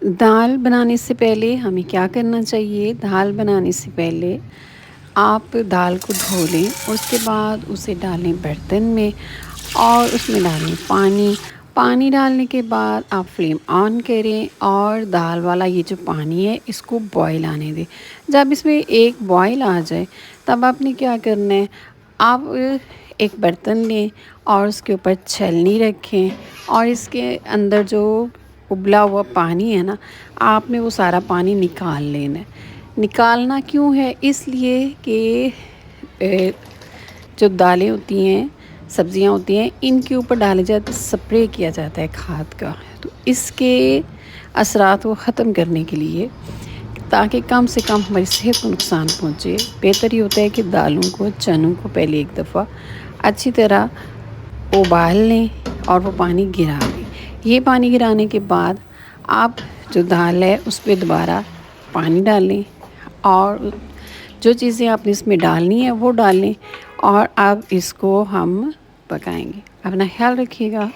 دال بنانے سے پہلے ہمیں کیا کرنا چاہیے؟ دال بنانے سے پہلے آپ دال کو دھو لیں، اس کے بعد اسے ڈالیں برتن میں اور اس میں ڈالیں پانی ڈالنے کے بعد آپ فلیم آن کریں اور دال والا یہ جو پانی ہے اس کو بوائل آنے دیں۔ جب اس میں ایک بوائل آ جائے تب آپ نے کیا کرنا ہے، آپ ایک برتن لیں اور اس کے اوپر چھلنی رکھیں اور اس کے اندر جو ابلا ہوا پانی ہے نا، آپ نے وہ سارا پانی نکال لینا ہے۔ نکالنا کیوں ہے؟ اس لیے کہ جو دالیں ہوتی ہیں، سبزیاں ہوتی ہیں، ان کے اوپر ڈالے جاتے سپرے کیا جاتا ہے کھاد کا، تو اس کے اثرات کو ختم کرنے کے لیے تاکہ کم سے کم ہماری صحت کو نقصان پہنچے، بہتر یہ ہوتا ہے کہ دالوں کو، چنوں کو پہلے ایک دفعہ اچھی طرح ابال لیں اور وہ پانی گرا لیں۔ یہ پانی گرانے کے بعد آپ جو دال ہے اس پہ دوبارہ پانی ڈالیں اور جو چیزیں آپ نے اس میں ڈالنی ہے وہ ڈالیں اور اب اس کو ہم پکائیں گے۔ اپنا خیال رکھیے گا۔